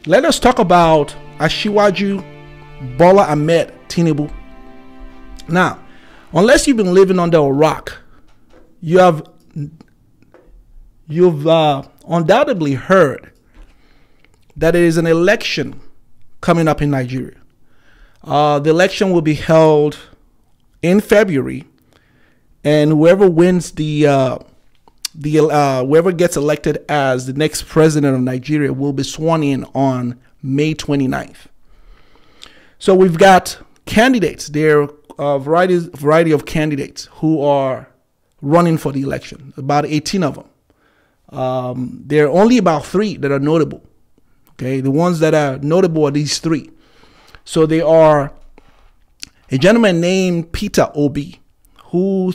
let us talk about Asiwaju Bola Ahmed Tinubu. Now, unless you've been living under a rock, you've undoubtedly heard that there is an election coming up in Nigeria. The election will be held in February, and whoever wins whoever gets elected as the next president of Nigeria will be sworn in on May 29th. So we've got candidates. There are a variety of candidates who are running for the election, about 18 of them. There are only about 3 that are notable. Okay, the ones that are notable are these 3. So they are a gentleman named Peter Obi, who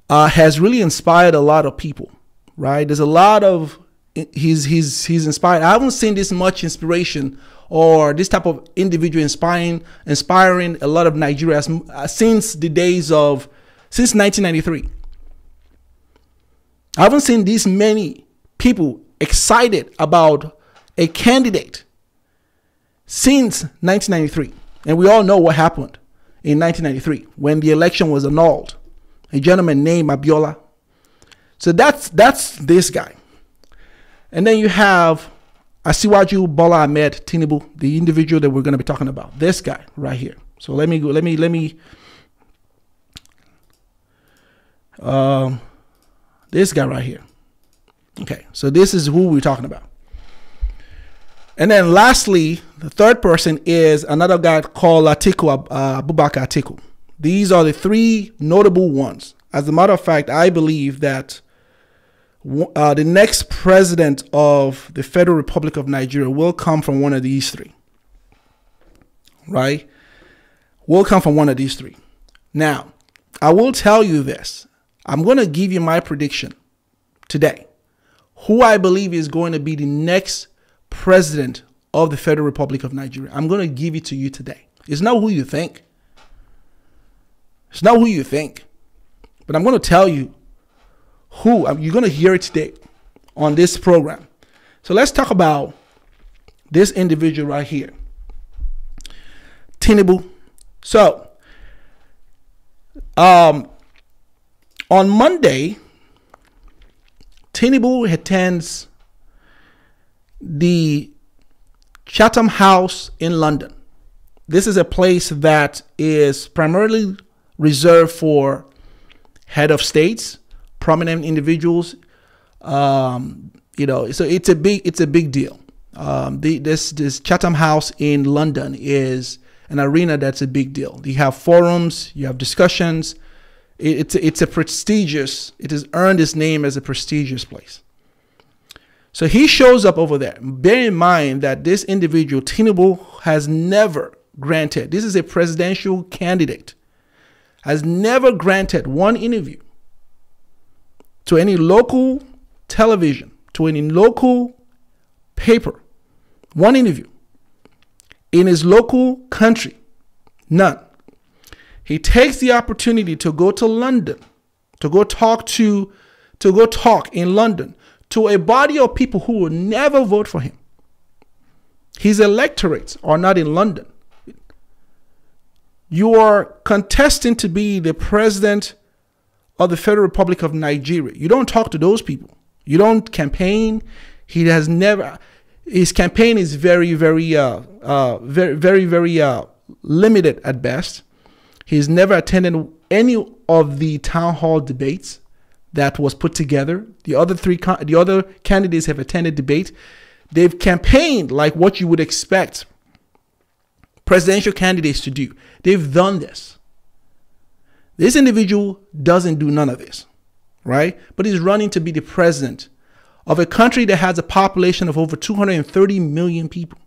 has really inspired a lot of people, right? There's a lot of, he's inspired. I haven't seen this much inspiration or this type of individual inspiring a lot of Nigerians since 1993. I haven't seen this many people excited about a candidate since 1993. And we all know what happened in 1993 when the election was annulled. A gentleman named Abiola. So that's this guy. And then you have Asiwaju Bola Ahmed Tinubu, the individual that we're going to be talking about. This guy right here. So let me this guy right here. Okay, so this is who we're talking about. And then lastly, the third person is another guy called Abubakar Atiku. These are the 3 notable ones. As a matter of fact, I believe that the next president of the Federal Republic of Nigeria will come from one of these 3. Right? Will come from one of these 3. Now, I will tell you this. I'm going to give you my prediction today. Who I believe is going to be the next president of the Federal Republic of Nigeria. I'm going to give it to you today. It's not who you think. It's not who you think. But I'm going to tell you who. You're going to hear it today on this program. So let's talk about this individual right here. Tinubu. So, on Monday, Tinubu attends the Chatham House in London. This is a place that is primarily reserved for head of states, prominent individuals. You know, so it's a big deal. This Chatham House in London is an arena that's a big deal. You have forums, you have discussions. It's a prestigious. It has earned its name as a prestigious place. So he shows up over there. Bear in mind that this individual, Tinubu, has never granted, this is a presidential candidate, has never granted one interview to any local television, to any local paper, one interview in his local country, none. He takes the opportunity to go to London, to go talk in London to a body of people who will never vote for him. His electorates are not in London. You are contesting to be the president of the Federal Republic of Nigeria. You don't talk to those people. You don't campaign. He has never. His campaign is very limited at best. He's never attended any of the town hall debates that was put together. The other candidates have attended debate. They've campaigned like what you would expect presidential candidates to do. They've done this. This individual doesn't do none of this, right? But he's running to be the president of a country that has a population of over 230 million people.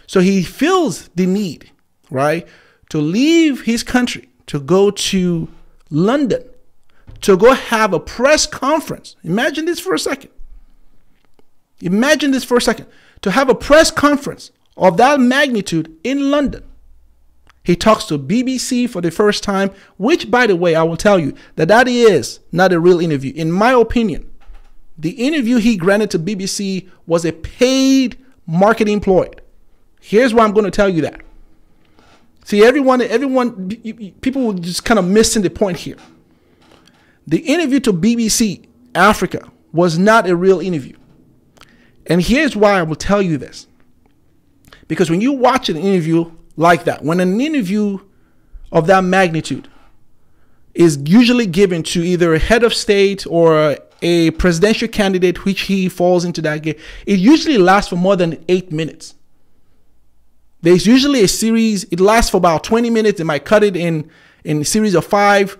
So he feels the need, right, to leave his country, to go to London, to go have a press conference. Imagine this for a second. Imagine this for a second. To have a press conference of that magnitude in London. He talks to BBC for the first time, which, by the way, I will tell you that is not a real interview. In my opinion, The interview he granted to BBC was a paid marketing ploy. Here's why I'm going to tell you that. See, people were just kind of missing the point here. The interview to BBC Africa was not a real interview. And here's why I will tell you this. Because when you watch an interview like that, when an interview of that magnitude is usually given to either a head of state or a presidential candidate, which he falls into that game, it usually lasts for more than 8 minutes. There's usually a series, it lasts for about 20 minutes. They might cut it in a series of 5,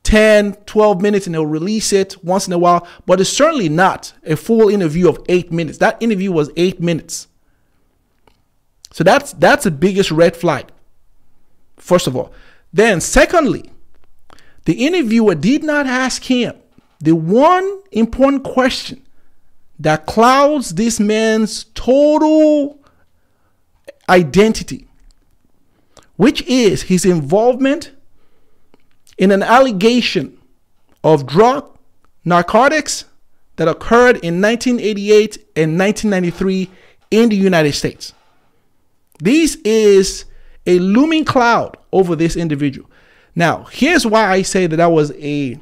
10, 12 minutes, and they'll release it once in a while. But it's certainly not a full interview of 8 minutes. That interview was 8 minutes. So that's the biggest red flag, first of all. Then secondly, the interviewer did not ask him the one important question that clouds this man's total identity, which is his involvement in an allegation of narcotics that occurred in 1988 and 1993 in the United States. This is a looming cloud over this individual. Now, here's why I say that was a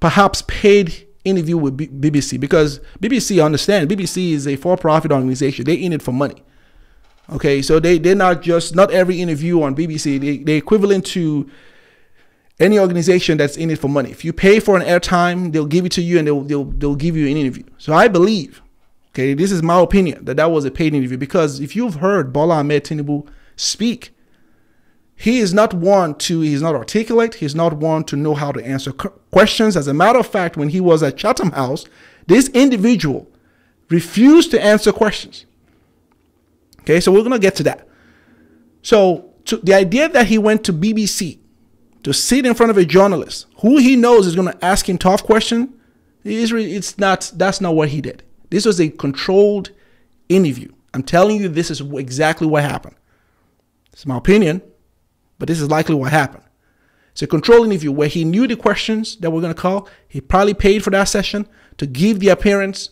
perhaps paid interview with BBC, because BBC, understand, BBC is a for-profit organization. They're in it for money. Okay, so they're not every interview on BBC. They're equivalent to any organization that's in it for money. If you pay for an airtime, they'll give it to you and they'll give you an interview. So I believe, okay, this is my opinion, that was a paid interview, because if you've heard Bola Ahmed Tinubu speak, he's not articulate. He's not one to know how to answer questions. As a matter of fact, when he was at Chatham House, this individual refused to answer questions. Okay, so we're going to get to that. So the idea that he went to BBC to sit in front of a journalist who he knows is going to ask him tough questions, that's not what he did. This was a controlled interview. I'm telling you, this is exactly what happened. It's my opinion, but this is likely what happened. It's a controlled interview where he knew the questions that we're going to call. He probably paid for that session to give the appearance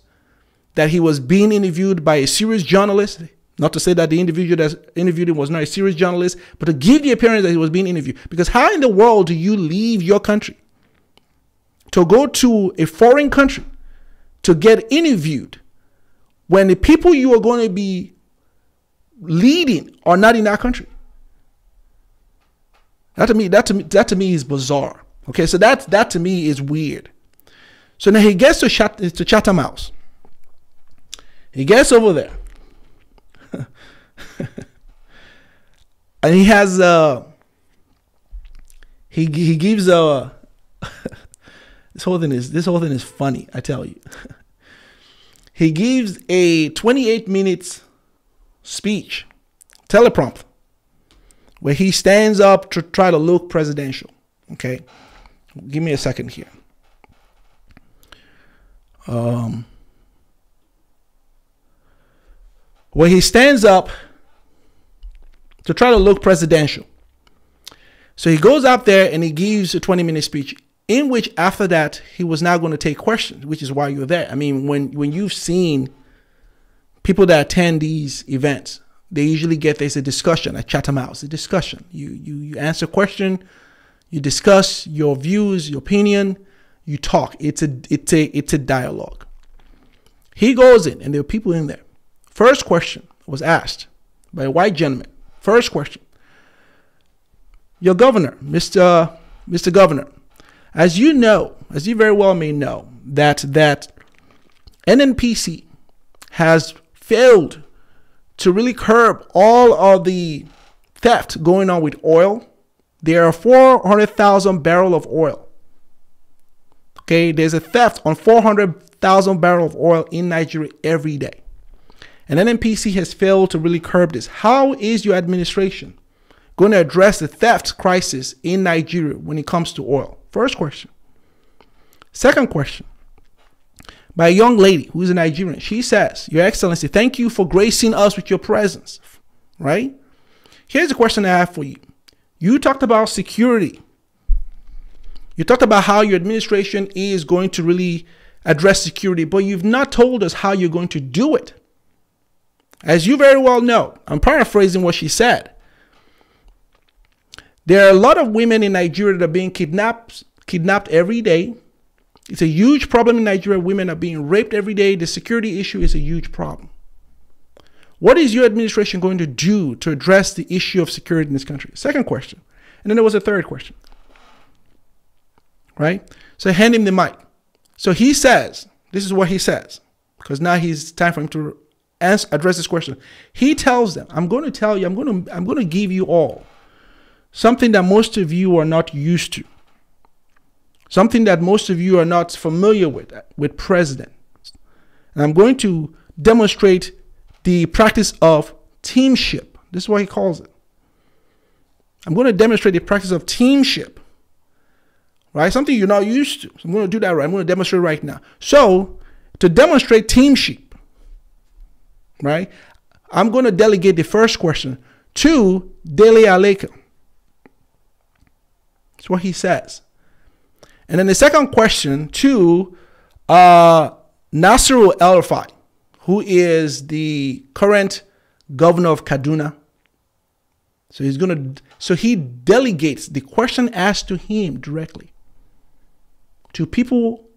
that he was being interviewed by a serious journalist. Not to say that the individual that interviewed him was not a serious journalist, but to give the appearance that he was being interviewed. Because how in the world do you leave your country to go to a foreign country to get interviewed when the people you are going to be leading are not in that country? That to me is bizarre. Okay, so that to me is weird. So now he gets to Chatham House. He gets over there. And he has he gives this whole thing is funny, I tell you. He gives a 28 minutes speech, teleprompter, where he stands up to try to look presidential. Okay, give me a second here. Where he stands up to try to look presidential. So he goes up there and he gives a 20-minute speech, in which after that he was now going to take questions, which is why you're there. I mean, when you've seen people that attend these events, they usually there's a discussion at Chatham House, a discussion. You answer a question, you discuss your views, your opinion, you talk. It's a dialogue. He goes in and there are people in there. First question was asked by a white gentleman. First question. Your governor, Mr. Governor, as you know, as you very well may know, that NNPC has failed to really curb all of the theft going on with oil. There are 400,000 barrels of oil. Okay, there's a theft on 400,000 barrels of oil in Nigeria every day. And NNPC has failed to really curb this. How is your administration going to address the theft crisis in Nigeria when it comes to oil? First question. Second question, by a young lady who is a Nigerian. She says, Your Excellency, thank you for gracing us with your presence. Right? Here's a question I have for you. You talked about security. You talked about how your administration is going to really address security, but you've not told us how you're going to do it. As you very well know, I'm paraphrasing what she said. There are a lot of women in Nigeria that are being kidnapped every day. It's a huge problem in Nigeria. Women are being raped every day. The security issue is a huge problem. What is your administration going to do to address the issue of security in this country? Second question. And then there was a third question. Right? So hand him the mic. So he says, this is what he says, because now it's time for him to address this question. He tells them, I'm going to tell you, I'm going to give you all something that most of you are not used to. Something that most of you are not familiar with presidents. And I'm going to demonstrate the practice of teamship. This is what he calls it. I'm going to demonstrate the practice of teamship. Right? Something you're not used to. So I'm going to do that right. I'm going to demonstrate right now. So, to demonstrate teamship, right? I'm going to delegate the first question to Dele Aleka. That's what he says. And then the second question to Nasiru El-Rufai, who is the current governor of Kaduna. So he delegates the question asked to him directly to people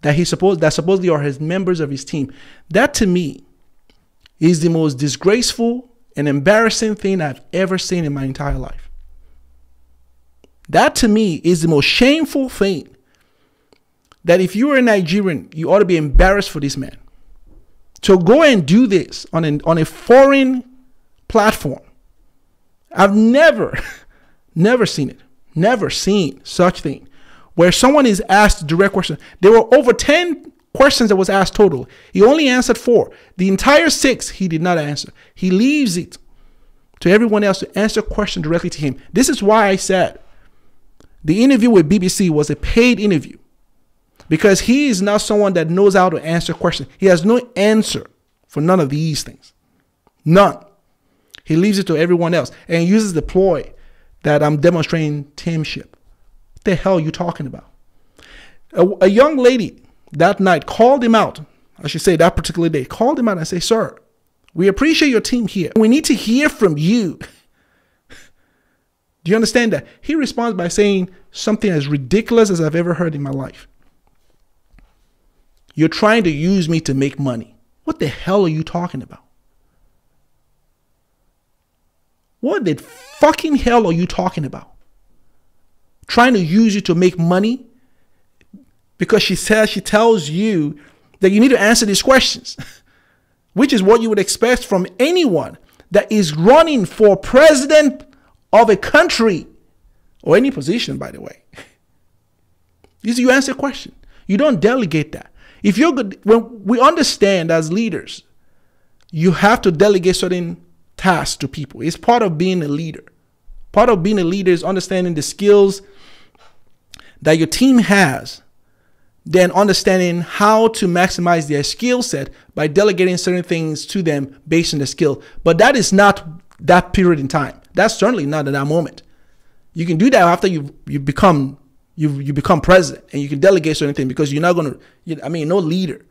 that supposedly are his members of his team. That to me is the most disgraceful and embarrassing thing I've ever seen in my entire life. That to me is the most shameful thing. That if you are a Nigerian, you ought to be embarrassed for this man. To go and do this on a foreign platform. I've never seen it. Never seen such thing. Where someone is asked a direct question. There were over 10 questions that was asked total. He only answered 4. The entire 6 he did not answer. He leaves it to everyone else to answer a question directly to him. This is why I said the interview with BBC was a paid interview. Because he is not someone that knows how to answer questions. He has no answer for none of these things. None. He leaves it to everyone else and uses the ploy that I'm demonstrating teamship. What the hell are you talking about? A young lady that night called him out. I should say that particular day. Called him out and say, sir, we appreciate your team here. We need to hear from you. Do you understand that? He responds by saying something as ridiculous as I've ever heard in my life. You're trying to use me to make money. What the hell are you talking about? What the fucking hell are you talking about? Trying to use you to make money? Because she tells you that you need to answer these questions, which is what you would expect from anyone that is running for president of a country or any position, by the way. You answer a question. You don't delegate that. If you're good, when we understand as leaders, you have to delegate certain tasks to people. It's part of being a leader. Part of being a leader is understanding the skills that your team has, then understanding how to maximize their skill set by delegating certain things to them based on their skill. But that is not that period in time. That's certainly not at that moment. You can do that after you become president, and you can delegate certain things, because you're not going to, no leader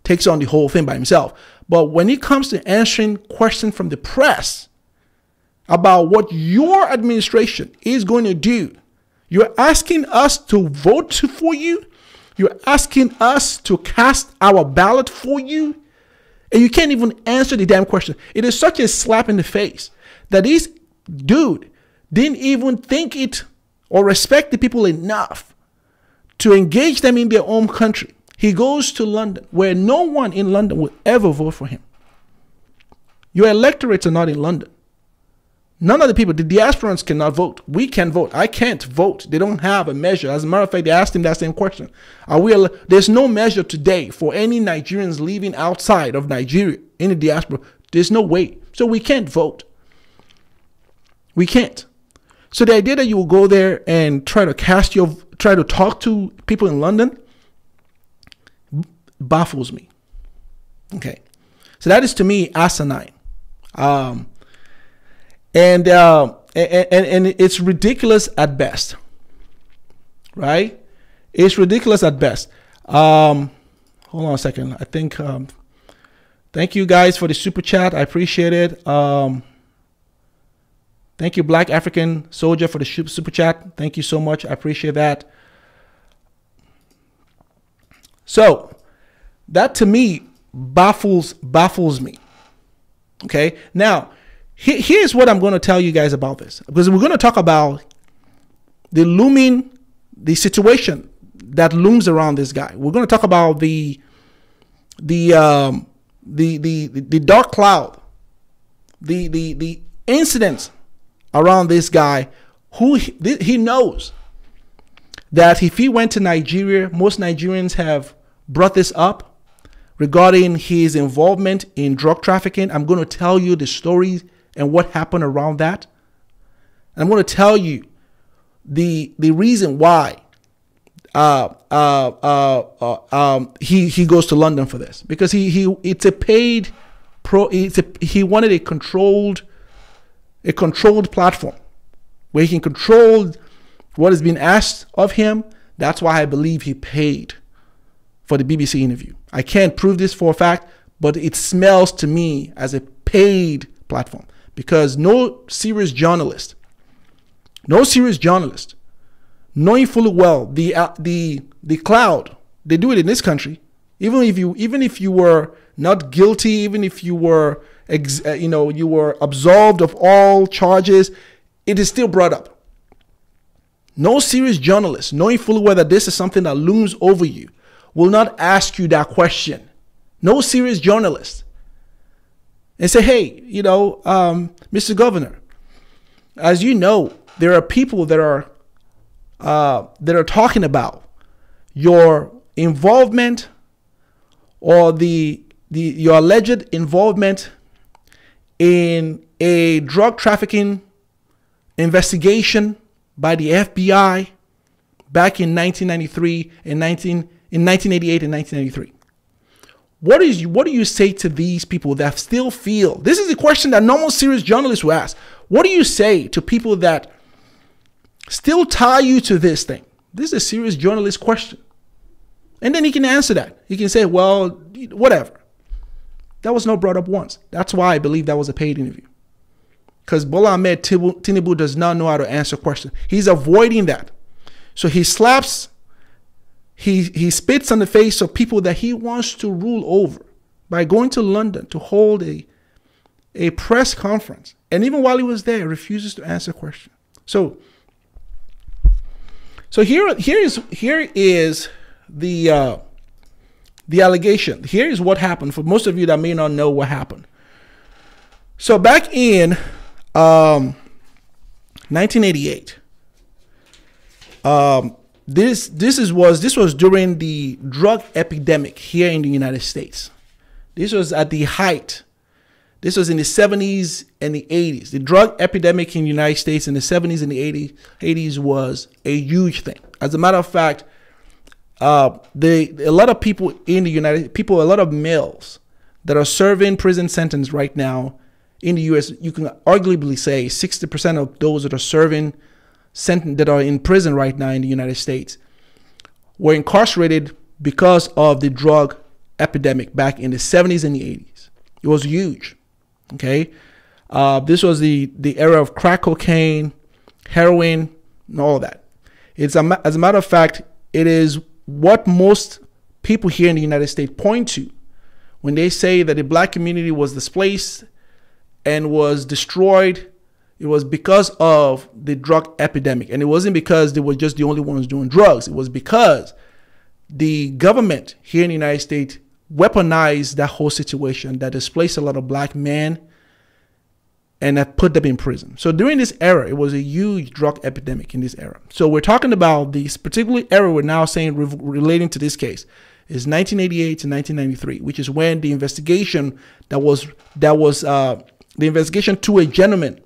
takes on the whole thing by himself. But when it comes to answering questions from the press about what your administration is going to do, you're asking us to vote for you. You're asking us to cast our ballot for you. And you can't even answer the damn question. It is such a slap in the face that this dude didn't even think it or respect the people enough to engage them in their own country. He goes to London, where no one in London will ever vote for him. Your electorates are not in London. None of the people, the diasporans cannot vote. We can vote. I can't vote. They don't have a measure. As a matter of fact, they asked him that same question. There's no measure today for any Nigerians living outside of Nigeria in the diaspora. There's no way. So we can't vote. We can't. So the idea that you will go there and try to talk to people in London baffles me. Okay. So that is, to me, asinine. And it's ridiculous at best, right? It's ridiculous at best. Hold on a second. I think, thank you guys for the super chat. I appreciate it. Thank you, Black African Soldier, for the super chat. Thank you so much. I appreciate that. So that to me baffles me. Okay. Now, here's what I'm going to tell you guys about this, because we're going to talk about the situation that looms around this guy. We're going to talk about the dark cloud, the incidents around this guy, who he knows that if he went to Nigeria, most Nigerians have brought this up regarding his involvement in drug trafficking. I'm going to tell you the story and what happened around that. And I'm going to tell you the reason why he goes to London for this, because he wanted a controlled platform where he can control what is being asked of him. That's why I believe he paid for the BBC interview. I can't prove this for a fact, but it smells to me as a paid platform, because no serious journalist, knowing fully well the cloud, they do it in this country. Even if you were not guilty, even if you were you were absolved of all charges, it is still brought up. No serious journalist, knowing fully well that this is something that looms over you, will not ask you that question. No serious journalist. And say, hey, Mr. Governor, as you know, there are people that are talking about your involvement, or your alleged involvement in a drug trafficking investigation by the FBI back in 1993 and 1988 and 1993. What do you say to these people that still feel? This is a question that normal serious journalists will ask. What do you say to people that still tie you to this thing? This is a serious journalist question. And then he can answer that. He can say, well, whatever. That was not brought up once. That's why I believe that was a paid interview. Because Bola Ahmed Tinubu does not know how to answer questions. He's avoiding that. So he slaps, he spits on the face of people that he wants to rule over by going to London to hold a press conference. And even while he was there, refuses to answer questions. So here is the allegation. Here is what happened for most of you that may not know what happened. So back in 1988, this was during the drug epidemic here in the United States. This was at the height. This was in the 70s and the 80s. The drug epidemic in the United States in the 70s and the 80s was a huge thing. As a matter of fact, a lot of people in the a lot of males that are serving prison sentence right now in the U.S., you can arguably say 60% of those that are serving sentence that are in prison right now in the United States were incarcerated because of the drug epidemic back in the 70s and the 80s. It was huge. Okay, this was the era of crack cocaine, heroin, and all of that. As a matter of fact, it is what most people here in the United States point to when they say that the black community was displaced and was destroyed. It was because of the drug epidemic. And it wasn't because they were just the only ones doing drugs. It was because the government here in the United States weaponized that whole situation, that displaced a lot of black men and that put them in prison. So during this era, it was a huge drug epidemic in this era. So we're talking about this particular era we're now saying relating to this case is 1988 to 1993, which is when the investigation the investigation to a gentleman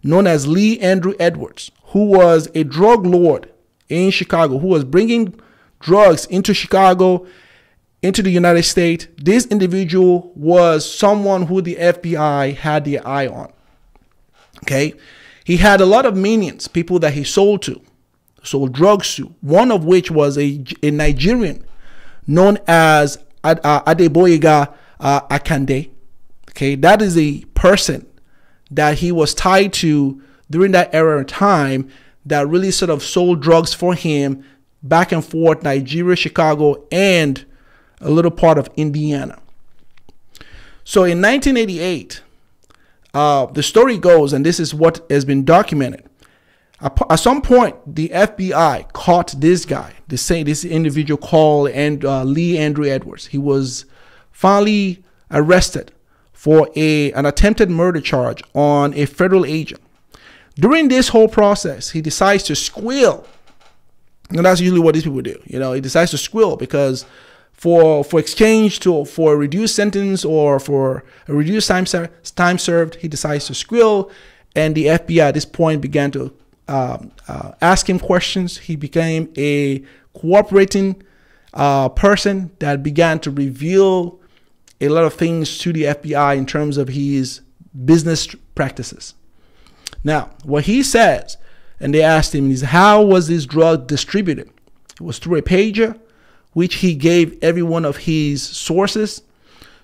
known as Lee Andrew Edwards, who was a drug lord in Chicago, who was bringing drugs into Chicago, into the United States. This individual was someone who the FBI had their eye on. Okay. He had a lot of minions, people that he sold drugs to, one of which was a Nigerian known as Adeboyega Akande. Okay, that is a person that he was tied to during that era of time that really sort of sold drugs for him back and forth, Nigeria, Chicago, and a little part of Indiana. So in 1988, the story goes, and this is what has been documented. At some point, the FBI caught this guy, this individual called Lee Andrew Edwards. He was finally arrested for an attempted murder charge on a federal agent. During this whole process, he decides to squeal. And that's usually what these people do. You know, he decides to squeal because for exchange for a reduced sentence or for a reduced time served, he decides to squeal. And the FBI at this point began to ask him questions. He became a cooperating person that began to reveal a lot of things to the FBI in terms of his business practices. Now, what he says, and they asked him, is how was this drug distributed? It was through a pager, which he gave every one of his sources.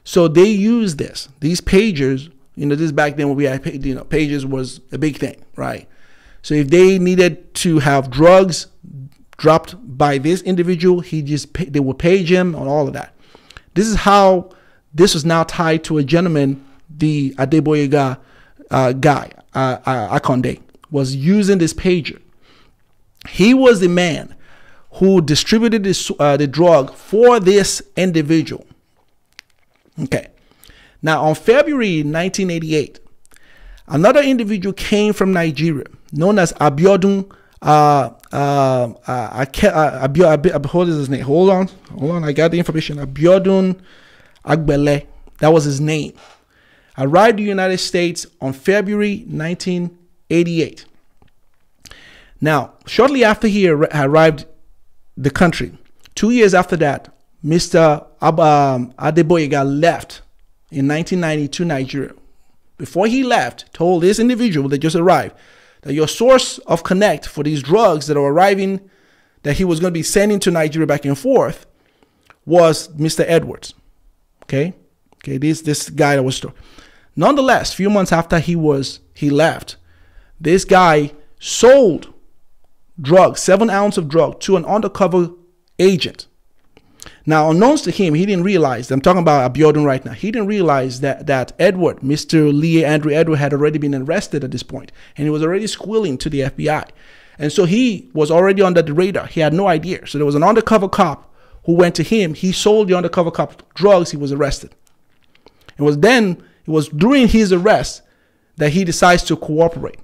So they used these pagers. You know, this back then when we had, pagers was a big thing, right? So if they needed to have drugs dropped by this individual, they would page him on all of that. This is how this was now tied to a gentleman, the Adeboyega guy, Akande, was using this pager. He was the man who distributed the drug for this individual. Okay. Now, on February 1988, another individual came from Nigeria, known as Abiodun. What is his name? Hold on. I got the information. Abiodun Agbele. That was his name. Arrived in the United States on February 1988. Now, shortly after he arrived the country, 2 years after that, Mr. Adeboyega left in 1990 to Nigeria. Before he left, told this individual that just arrived that your source of connect for these drugs that are arriving, that he was going to be sending to Nigeria back and forth, was Mr. Edwards. Okay, this guy that was. Nonetheless, a few months after he left, this guy sold drugs, 7 ounces of drug, to an undercover agent. Now, unknowns to him, he didn't realize, I'm talking about Abiodun right now, he didn't realize that Edward, Mr. Lee Andrew Edward, had already been arrested at this point, and he was already squealing to the FBI. And so he was already under the radar. He had no idea. So there was an undercover cop who went to him. He sold the undercover cop drugs. He was arrested. It was during his arrest that he decides to cooperate.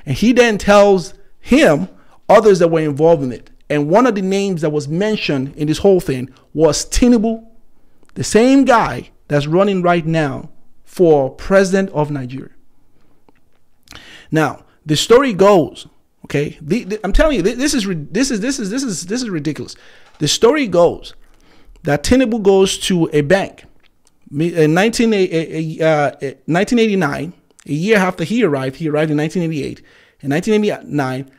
And he then tells him others that were involved in it. And one of the names that was mentioned in this whole thing was Tinubu, the same guy that's running right now for president of Nigeria. Now, the story goes, okay, I'm telling you, this is ridiculous. The story goes that Tinubu goes to a bank in 1989, a year after he arrived in 1988. In 1989,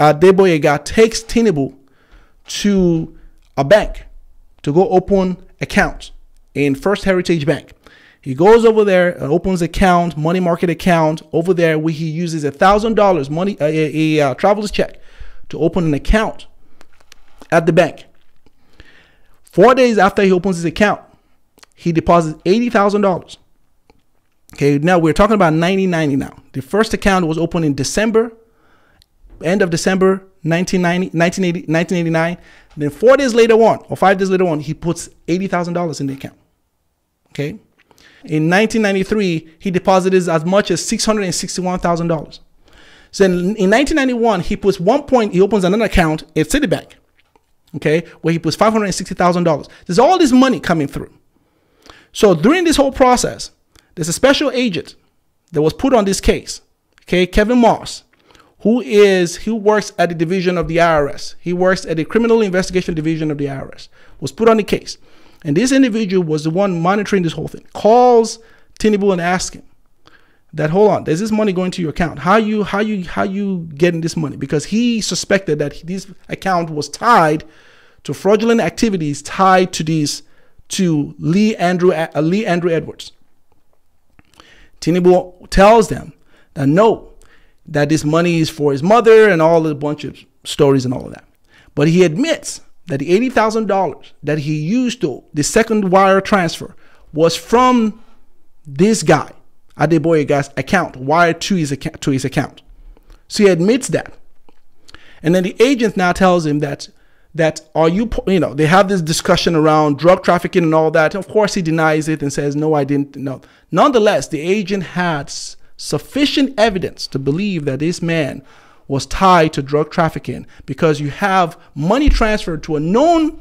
Adeboyega takes Tinubu to a bank to go open accounts in First Heritage Bank. He goes over there and opens account, money market account over there, where he uses $1,000 money, a traveler's check, to open an account at the bank. 4 days after he opens his account, he deposits $80,000. Okay, now we're talking about 1990 now. The first account was opened in December, end of December 1989. Then 4 days later on, or 5 days later on, he puts $80,000 in the account. Okay. In 1993, he deposited as much as $661,000. So in 1991, he opens another account at Citibank, okay, where he puts $560,000. There's all this money coming through. So during this whole process, there's a special agent that was put on this case, okay, Kevin Moss, who works at the division of the IRS. He works at the criminal investigation division of the IRS, was put on the case. And this individual was the one monitoring this whole thing. Calls Tinubu and asks him that, hold on, there's this money going to your account. How you getting this money? Because he suspected that this account was tied to fraudulent activities tied to Lee Andrew Edwards. Tinubu tells them that no, that this money is for his mother and all a bunch of stories and all of that. But he admits that the $80,000 that he used to the second wire transfer was from this guy, Adeboyega's account, wired to his account. So he admits that. And then the agent now tells him that they have this discussion around drug trafficking and all that. Of course, he denies it and says, no, I didn't know. Nonetheless, the agent had sufficient evidence to believe that this man was tied to drug trafficking, because you have money transferred to a known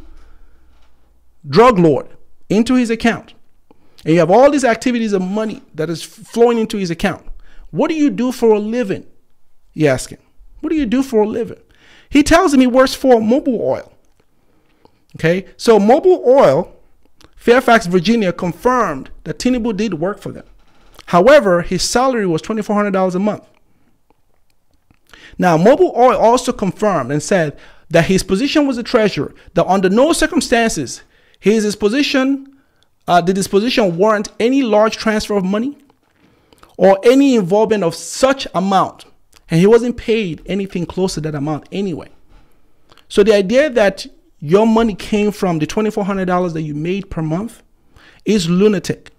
drug lord into his account. And you have all these activities of money that is flowing into his account. What do you do for a living? You ask him. What do you do for a living? He tells him he works for Mobil Oil. Okay, so Mobil Oil, Fairfax, Virginia, confirmed that Tinubu did work for them. However, his salary was $2,400 a month. Now, Mobil Oil also confirmed and said that his position was a treasurer, that under no circumstances did his position warrant any large transfer of money or any involvement of such amount. And he wasn't paid anything close to that amount anyway. So the idea that your money came from the $2,400 that you made per month is lunatic.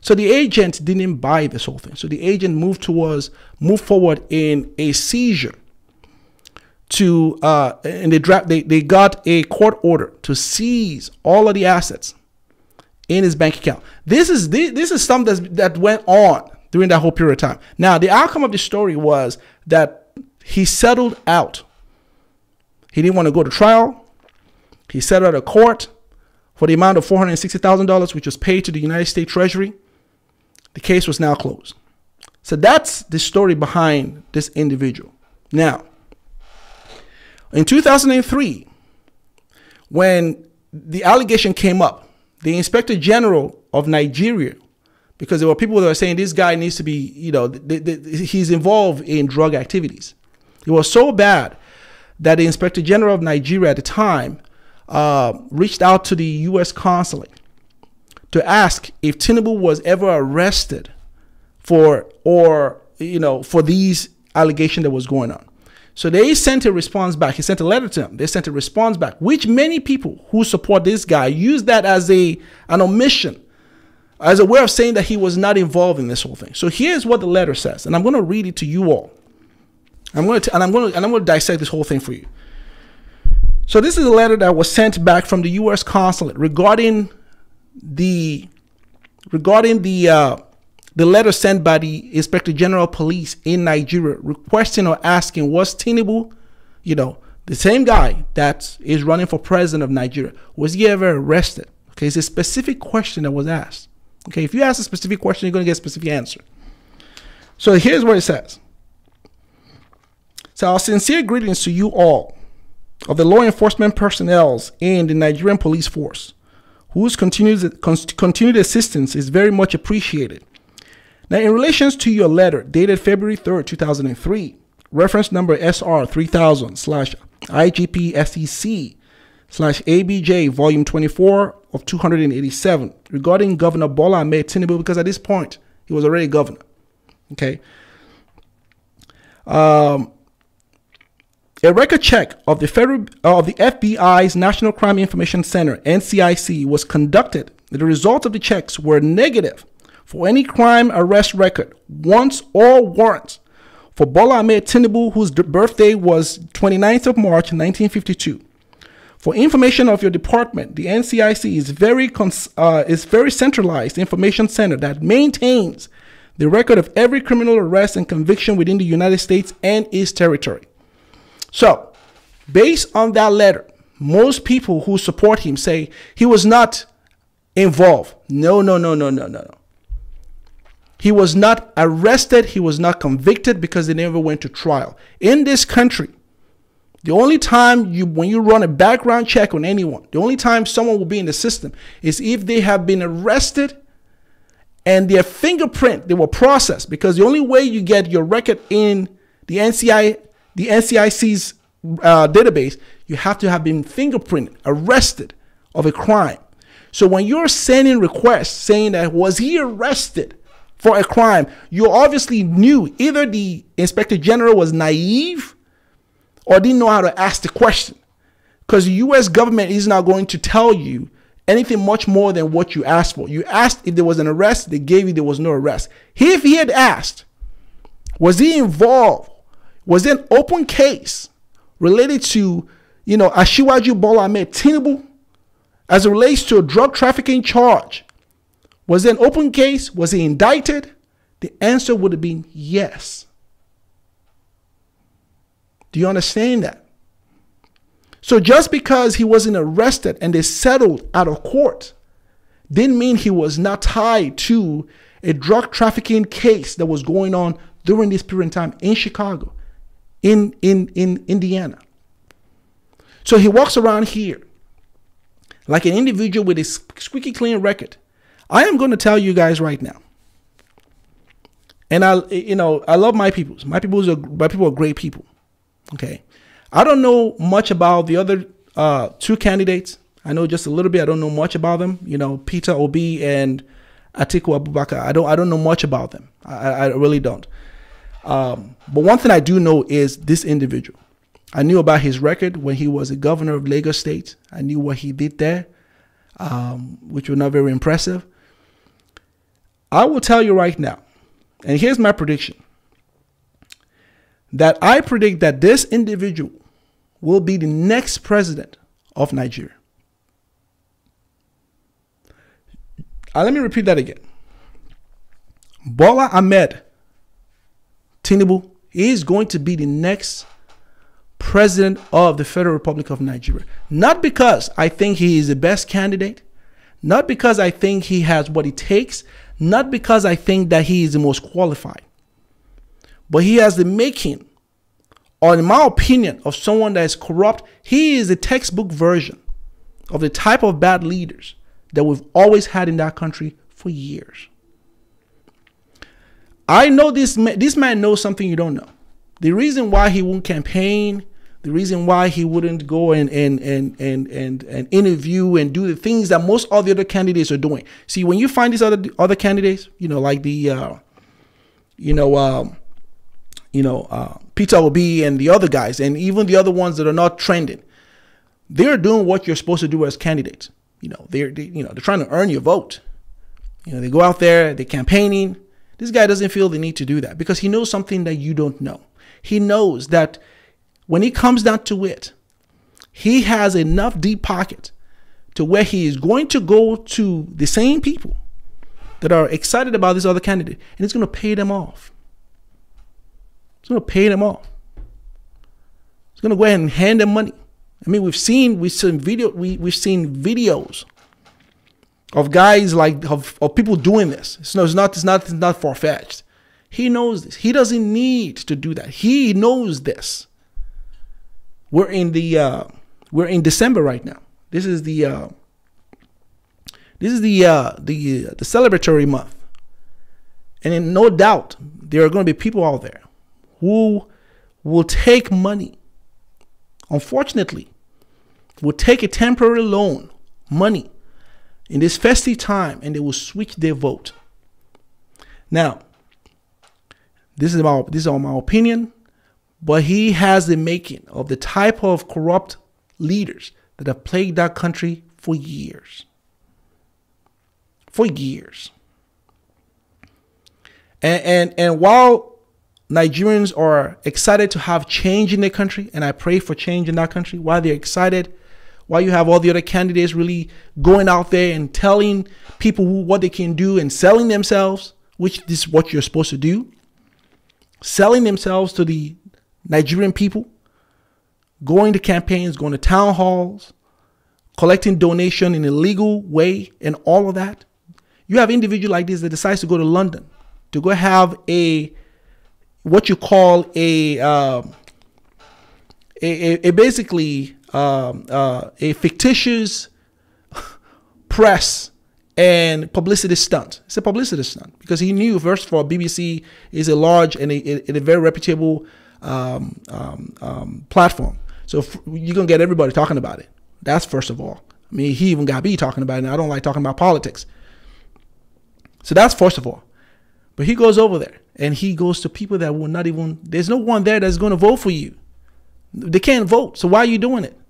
So the agent didn't buy this whole thing. So the agent moved forward in a seizure and they got a court order to seize all of the assets in his bank account. This is something that went on during that whole period of time. Now, the outcome of the story was that he settled out. He didn't want to go to trial. He settled out of court for the amount of $460,000, which was paid to the United States Treasury. The case was now closed. So that's the story behind this individual. Now, in 2003, when the allegation came up, the Inspector General of Nigeria, because there were people that were saying this guy needs to be, he's involved in drug activities. It was so bad that the Inspector General of Nigeria at the time reached out to the U.S. consulate to ask if Tinubu was ever arrested for these allegations that was going on. So they sent a response back. He sent a letter to them. They sent a response back, which many people who support this guy use that as an omission, as a way of saying that he was not involved in this whole thing. So here's what the letter says, and I'm going to read it to you all. I'm going to dissect this whole thing for you. So this is a letter that was sent back from the U.S. consulate regarding the letter sent by the Inspector General of Police in Nigeria, requesting or asking, was Tinubu, the same guy that is running for president of Nigeria, was he ever arrested? Okay, it's a specific question that was asked. Okay, if you ask a specific question, you're going to get a specific answer. So here's what it says. So our sincere greetings to you all of the law enforcement personnel in the Nigerian police force, whose continued assistance is very much appreciated. Now, in relation to your letter dated February 3rd, 2003, reference number SR 3000/IGP-SEC/ABJ volume 24 of 287 regarding Governor Bola Ahmed Tinubu, because at this point he was already governor. Okay. A record check of the FBI's National Crime Information Center, NCIC, was conducted. The results of the checks were negative for any crime arrest record, warrants or warrants for Bola Ahmed Tinubu, whose birthday was 29th of March, 1952. For information of your department, the NCIC is very centralized information center that maintains the record of every criminal arrest and conviction within the United States and its territory. So, based on that letter, most people who support him say he was not involved. No. He was not arrested. He was not convicted because they never went to trial. In this country, the only time when you run a background check on anyone, the only time someone will be in the system is if they have been arrested and their fingerprint, they were processed, because the only way you get your record in the NCIC's database, you have to have been fingerprinted, arrested of a crime. So when you're sending requests saying that was he arrested for a crime, you obviously knew either the Inspector General was naive or didn't know how to ask the question, because the U.S. government is not going to tell you anything much more than what you asked for. You asked if there was an arrest, they gave you there was no arrest. If he had asked, was he involved? Was there an open case related to, Asiwaju Bola Ahmed Tinubu as it relates to a drug trafficking charge? Was there an open case? Was he indicted? The answer would have been yes. Do you understand that? So just because he wasn't arrested and they settled out of court didn't mean he was not tied to a drug trafficking case that was going on during this period of time in Chicago, in Indiana. So he walks around here like an individual with a squeaky clean record. I am going to tell you guys right now, and I love my people. My people are great people. Okay, I don't know much about the other two candidates. I know just a little bit. I don't know much about them. Peter Obi and Atiku Abubakar. I don't know much about them. I really don't. But one thing I do know is this individual. I knew about his record when he was a governor of Lagos State. I knew what he did there, which was not very impressive. I will tell you right now, and here's my prediction, that I predict that this individual will be the next president of Nigeria. Let me repeat that again. Bola Ahmed Tinubu is going to be the next president of the Federal Republic of Nigeria. Not because I think he is the best candidate, not because I think he has what it takes, not because I think that he is the most qualified, but he has the making, or in my opinion, of someone that is corrupt. He is a textbook version of the type of bad leaders that we've always had in that country for years. I know this man knows something you don't know. The reason why he won't campaign, the reason why he wouldn't go and interview and do the things that most of the other candidates are doing. See, when you find these other candidates, like the Peter Obi and the other guys, and even the other ones that are not trending, they're doing what you're supposed to do as candidates. They're trying to earn your vote. They go out there, they're campaigning. This guy doesn't feel the need to do that because he knows something that you don't know. He knows that when he comes down to it, he has enough deep pocket to where he is going to go to the same people that are excited about this other candidate, and it's going to pay them off. It's going to pay them off. It's going to go ahead and hand them money. I mean, we've seen videos of guys of people doing this. It's not far-fetched. He knows this. He doesn't need to do that. He knows this. We're in December right now. This is the celebratory month, and no doubt there are going to be people out there who will take money. Unfortunately, will take a temporary loan, money, in this festive time, and they will switch their vote. Now, this is all my opinion, but he has the making of the type of corrupt leaders that have plagued that country for years. For years. And while Nigerians are excited to have change in their country, and I pray for change in that country, while they're excited, while you have all the other candidates really going out there and telling people what they can do and selling themselves, which this is what you're supposed to do, selling themselves to the Nigerian people, going to campaigns, going to town halls, collecting donation in a legal way, and all of that. You have individuals like this that decides to go to London to go have what you call a fictitious press and publicity stunt. It's a publicity stunt because he knew, first of all, BBC is a large and a very reputable platform. So you're going to get everybody talking about it. That's first of all. I mean, he even got me talking about it, and I don't like talking about politics. So that's first of all. But he goes over there, and he goes to people that will not even, there's no one there that's going to vote for you. They can't vote. So why are you doing it?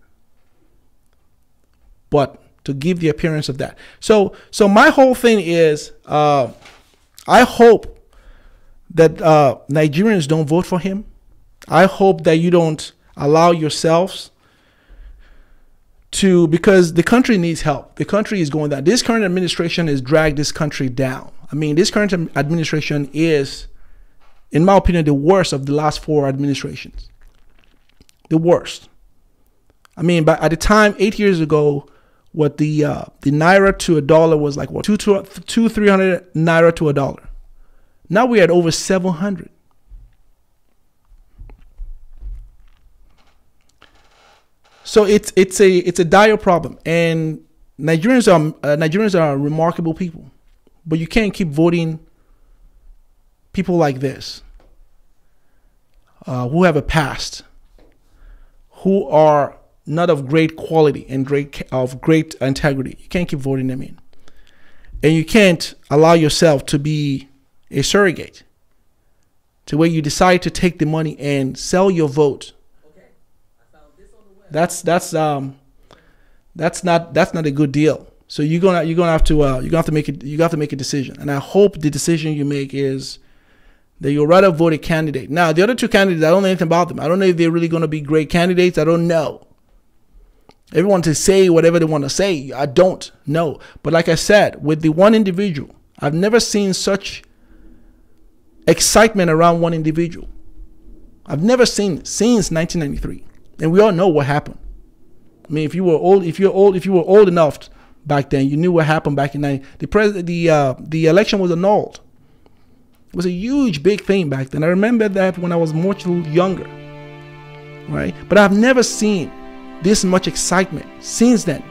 But to give the appearance of that. So my whole thing is, I hope that Nigerians don't vote for him. I hope that you don't allow yourselves to, because the country needs help. The country is going down. This current administration has dragged this country down. I mean, this current administration is, in my opinion, the worst of the last 4 administrations. The worst. I mean, but at the time, 8 years ago, what the naira to a dollar was like, what, 300 naira to a dollar. Now we're at over 700. So it's a dire problem, and Nigerians are remarkable people, but you can't keep voting people like this, who have a past, who are not of great quality and of great integrity. You can't keep voting them in, and you can't allow yourself to be a surrogate, to where you decide to take the money and sell your vote. That's not a good deal. So you're gonna have to make a decision, and I hope the decision you make is that you'll rather vote a candidate. Now the other 2 candidates, I don't know anything about them. I don't know if they're really gonna be great candidates. I don't know. Everyone to say whatever they want to say. I don't know. But like I said, with the one individual, I've never seen such excitement around one individual. I've never seen it since 1993. And we all know what happened. I mean, if you were old enough back then, you knew what happened back in 90. The election was annulled. It was a huge, big thing back then. I remember that when I was much younger, right? But I've never seen this much excitement since then.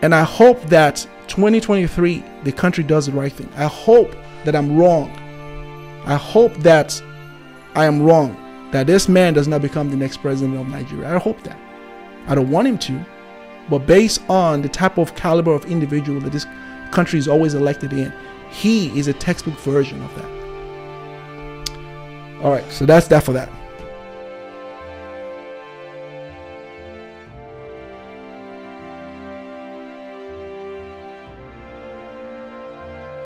And I hope that 2023, the country does the right thing. I hope that I'm wrong. I hope that I am wrong, that this man does not become the next president of Nigeria. I hope that. I don't want him to, but based on the type of caliber of individual that this country is always elected in, he is a textbook version of that. All right, so that's that for that.